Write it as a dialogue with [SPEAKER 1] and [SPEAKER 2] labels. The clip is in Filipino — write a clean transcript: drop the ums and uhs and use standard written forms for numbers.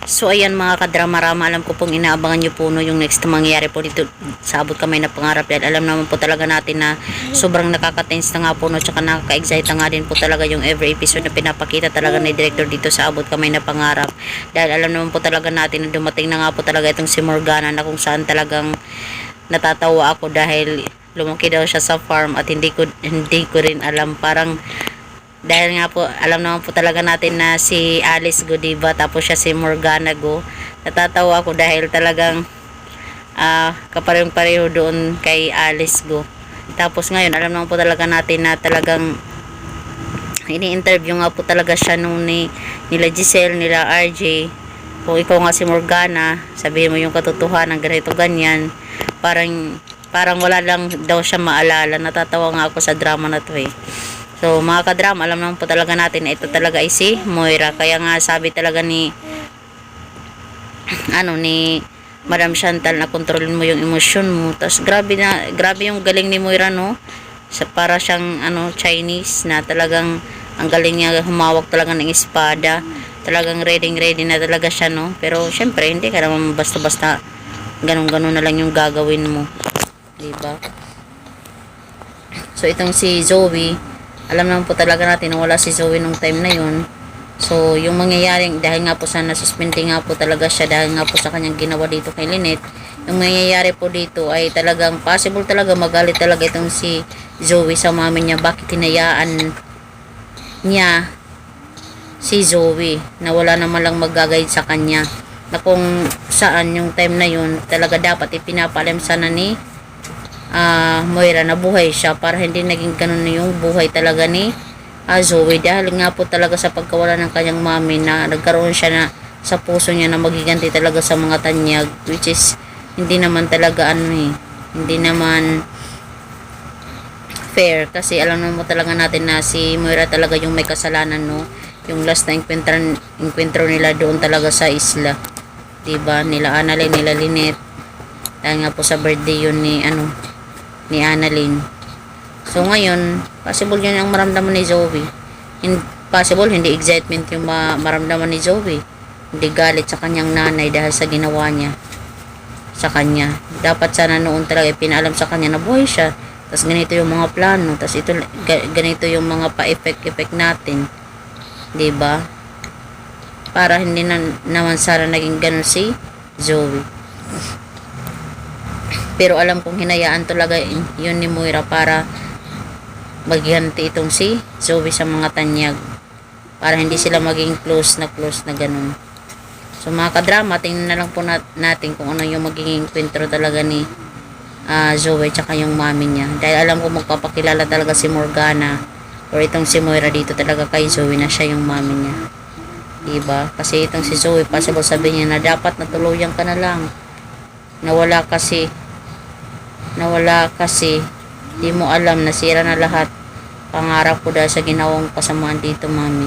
[SPEAKER 1] So ayan mga kadrama-rama, alam ko pong inaabangan nyo po no, yung next na mangyayari po dito sa Abot Kamay na Pangarap. Dahil alam naman po talaga natin na sobrang nakaka-tense na nga po no, tsaka nakaka-excite na nga din po talaga yung every episode na pinapakita talaga ni director dito sa Abot Kamay na Pangarap. Dahil alam naman po talaga natin na dumating na nga po talaga itong si Morgana, na kung saan talagang natatawa ako dahil lumaki daw siya sa farm at hindi ko rin alam, parang dahil nga po alam naman po talaga natin na si Alice Go, diba? Tapos siya si Morgana Go. Natatawa ako dahil talagang kaparehong-pareho doon kay Alice Go. Tapos ngayon alam naman po talaga natin na talagang ini-interview nga po talaga siya nung nila Giselle, nila RJ. Kung ikaw nga si Morgana, sabihin mo yung katotohanan, ganito ganyan. Parang wala lang daw siya maalala. Natatawa nga ako sa drama na to eh. So mga kadrama, alam naman po talaga natin na ito talaga ay si Moira. Kaya nga sabi talaga ni Madam Chantal na kontrolin mo yung emosyon mo. Tapos grabe yung galing ni Moira no. Para siyang Chinese na talagang ang galing niya humawak talaga ng espada. Talagang ready na talaga siya no. Pero syempre hindi ka naman basta-basta ganun na lang yung gagawin mo. Diba? So itong si Zoe, alam naman po talaga natin na wala si Zoe nung time na yun. So, yung mangyayaring, dahil nga po sa nasuspindi nga po talaga siya, dahil nga po sa kanyang ginawa dito kay Lynette, yung mangyayari po dito ay talagang possible talaga magalit talaga itong si Zoe sa mami niya. Bakit hinayaan niya si Zoe na wala naman lang mag-guide sa kanya, na kung saan yung time na yun talaga dapat ipinapalam sana ni Moira na buhay siya, para hindi naging ganun yung buhay talaga ni Zoe, dahil nga po talaga sa pagkawala ng kanyang mami na nagkaroon siya na sa puso niya na magiganti talaga sa mga tanyag, which is hindi naman talaga hindi naman fair, kasi alam mo talaga natin na si Moira talaga yung may kasalanan no, yung last na encuentro nila doon talaga sa isla, diba, nila Annalyn, nila Lynette, dahil nga po sa birthday yun ni Annalyn. So ngayon, possible yun ang maramdaman ni Zoe. Possible hindi excitement yung maramdaman ni Zoe. Hindi galit sa kanyang nanay dahil sa ginawa niya sa kanya. Dapat sana noon talaga pinaalam sa kanya na buhay siya. Tapos ganito yung mga plano. Tapos ganito yung mga pa-effect natin. 'Di ba? Para hindi naman sana naging ganun si Zoe. Pero alam kong hinayaan talaga yun ni Moira para maghihanti itong si Zoe sa mga tanyag, para hindi sila maging close na ganun. So mga kadrama, tingnan na lang po natin kung ano yung magiging kwentro talaga ni Zoe tsaka yung mami niya. Dahil alam ko magpapakilala talaga si Morgana or itong si Moira dito talaga kay Zoe na siya yung mami niya. Diba? Kasi itong si Zoe, possible sabihin niya na dapat natuluyan ka na lang. Nawala kasi di mo alam, nasira na lahat pangarap ko dahil sa ginawang kasamaan dito, mami.